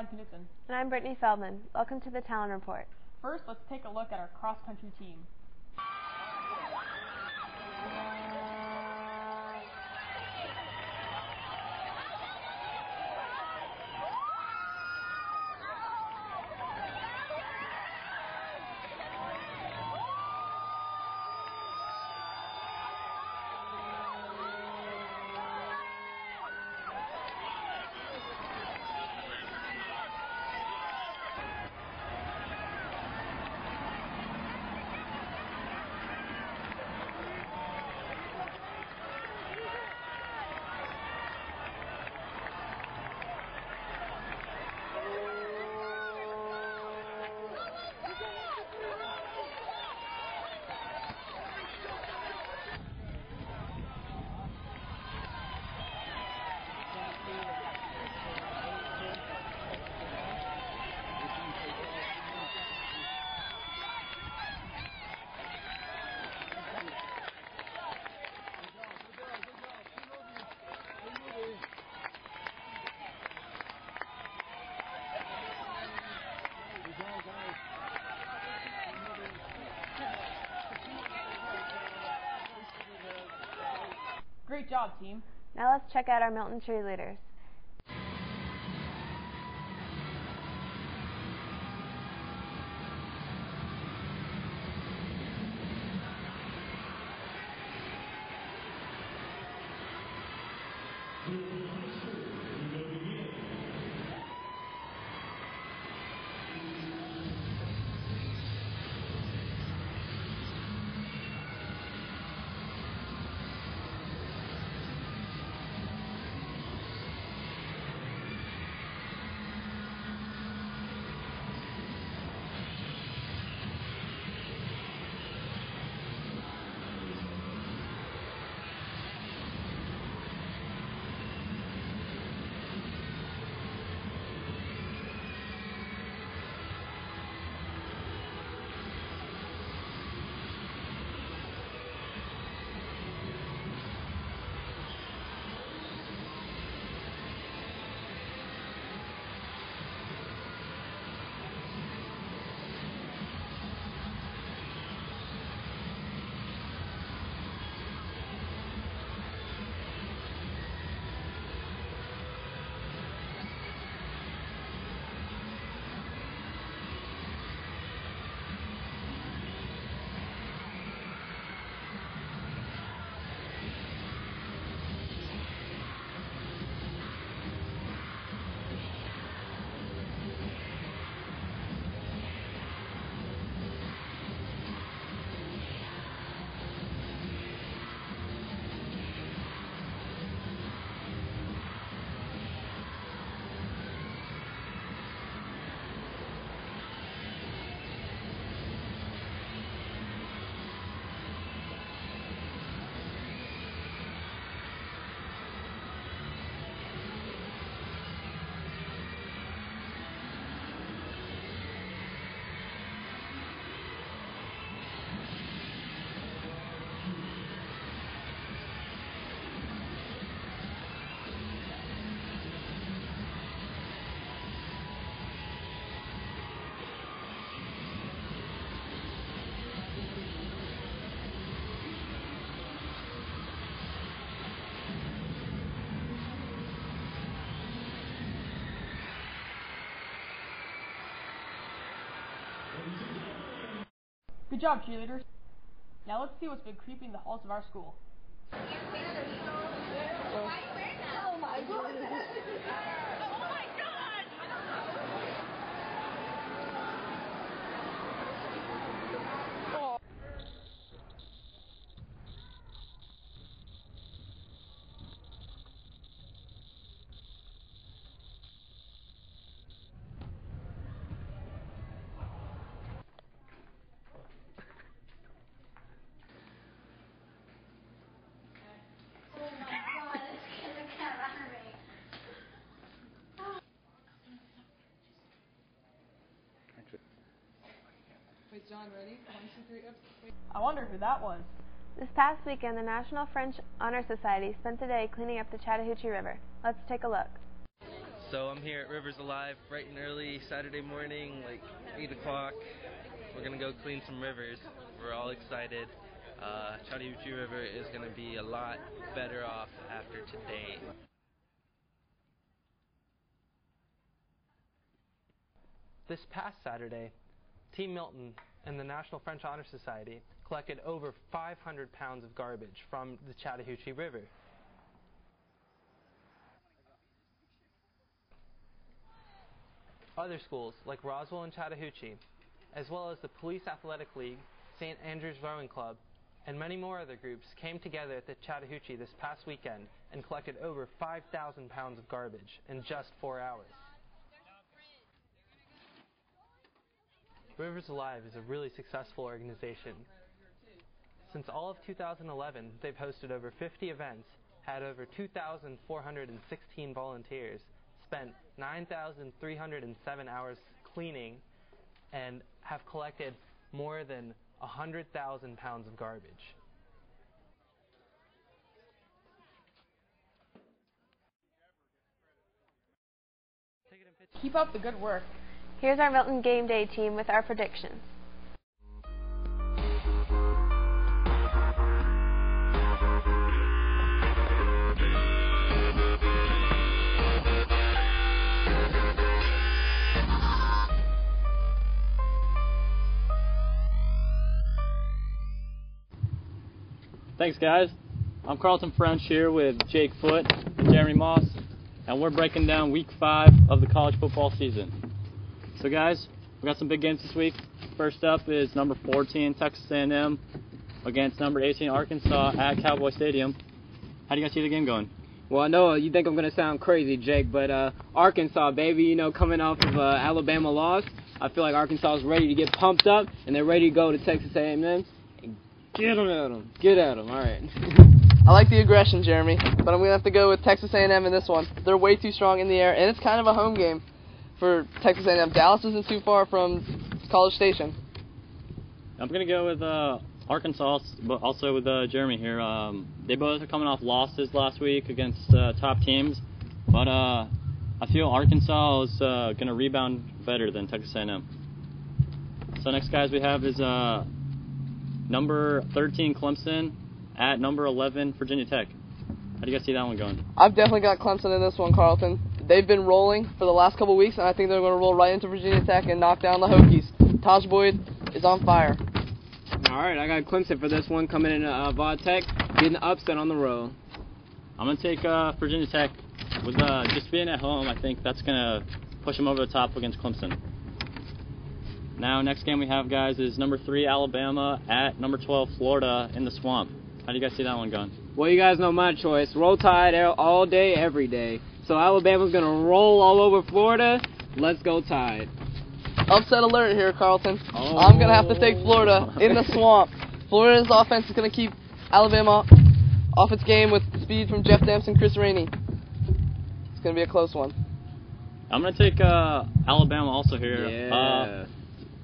Brian Knutson. And I'm Brittany Feldman. Welcome to the Talon Report. First, let's take a look at our cross-country team. Great job, team. Now let's check out our Milton cheerleaders. Good job, cheerleaders. Now let's see what's been creeping the halls of our school. Oh my goodness! Wait, John, ready? 1, 2, 3, oops. I wonder who that was. This past weekend, the National French Honor Society spent the day cleaning up the Chattahoochee River. Let's take a look. So I'm here at Rivers Alive bright and early Saturday morning, like 8 o'clock. We're going to go clean some rivers. We're all excited. Chattahoochee River is going to be a lot better off after today. This past Saturday, Team Milton and the National French Honor Society collected over 500 pounds of garbage from the Chattahoochee River. Other schools like Roswell and Chattahoochee, as well as the Police Athletic League, St. Andrew's Rowing Club, and many more other groups came together at the Chattahoochee this past weekend and collected over 5,000 pounds of garbage in just 4 hours. Rivers Alive is a really successful organization. Since all of 2011, they've hosted over 50 events, had over 2,416 volunteers, spent 9,307 hours cleaning, and have collected more than 100,000 pounds of garbage. Keep up the good work. Here's our Milton Game Day team with our predictions. Thanks, guys. I'm Carlton French here with Jake Foote and Jeremy Moss, and we're breaking down Week 5 of the college football season. So, guys, we got some big games this week. First up is number 14 Texas A&M against number 18 Arkansas at Cowboy Stadium. How do you guys see the game going? Well, I know you think I'm going to sound crazy, Jake, but Arkansas, baby, you know, coming off of Alabama loss, I feel like Arkansas is ready to get pumped up, and they're ready to go to Texas A&M and get them at them. Get at them, all right. I like the aggression, Jeremy, but I'm going to have to go with Texas A&M in this one. They're way too strong in the air, and it's kind of a home game for Texas A&M. Dallas isn't too far from College Station. I'm going to go with Arkansas, but also with Jeremy here. They both are coming off losses last week against top teams, but I feel Arkansas is going to rebound better than Texas A&M. So next, guys, we have is number 13 Clemson at number 11 Virginia Tech. How do you guys see that one going? I've definitely got Clemson in this one, Carlton. They've been rolling for the last couple weeks, and I think they're going to roll right into Virginia Tech and knock down the Hokies. Taj Boyd is on fire. All right, I got Clemson for this one, coming in Vod Tech, getting upset on the road. I'm going to take Virginia Tech. With just being at home, I think that's going to push them over the top against Clemson. Now, next game we have, guys, is number 3 Alabama at number 12 Florida in the Swamp. How do you guys see that one going? Well, you guys know my choice. Roll Tide all day, every day. So Alabama's going to roll all over Florida. Let's go Tide. Upset alert here, Carlton. Oh. I'm going to have to take Florida in the Swamp. Florida's offense is going to keep Alabama off its game with speed from Jeff Demps and Chris Rainey. It's going to be a close one. I'm going to take Alabama also here. Yeah.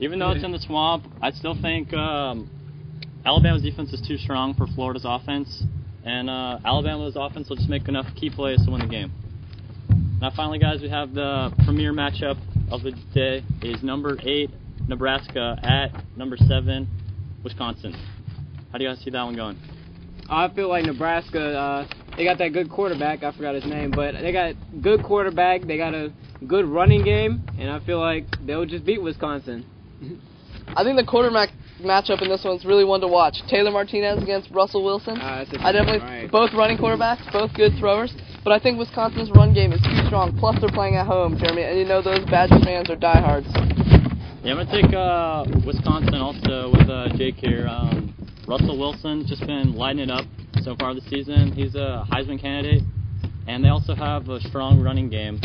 Even though it's in the Swamp, I still think Alabama's defense is too strong for Florida's offense, and Alabama's offense will just make enough key plays to win the game. Now, finally, guys, we have the premier matchup of the day is number 8 Nebraska at number 7 Wisconsin. How do you guys see that one going? I feel like Nebraska, they got that good quarterback. I forgot his name, but they got good quarterback. They got a good running game, and I feel like they'll just beat Wisconsin. I think the quarterback matchup in this one's really one to watch. Taylor Martinez against Russell Wilson. Both running quarterbacks, both good throwers, but I think Wisconsin's run game is too strong. Plus, they're playing at home, Jeremy, and you know those Badger fans are diehards. Yeah, I'm going to take Wisconsin also with Jake here. Russell Wilson's just been lighting it up so far this season. He's a Heisman candidate, and they also have a strong running game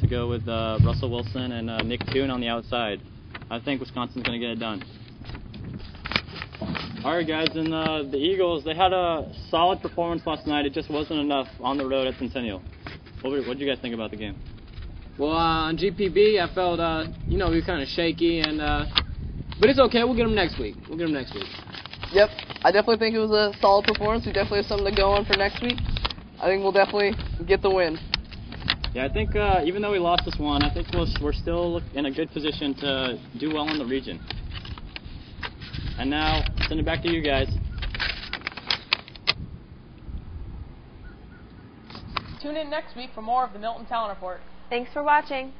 to go with Russell Wilson and Nick Toon on the outside. I think Wisconsin's going to get it done. All right, guys, and the Eagles, they had a solid performance last night. It just wasn't enough on the road at Centennial. What did you guys think about the game? Well, on GPB, I felt, we were kind of shaky, and but it's okay. We'll get them next week. Yep, I definitely think it was a solid performance. We definitely have something to go on for next week. I think we'll definitely get the win. Yeah, I think even though we lost this one, I think we're still in a good position to do well in the region. And now, send it back to you guys. Tune in next week for more of the Milton Talon Report. Thanks for watching.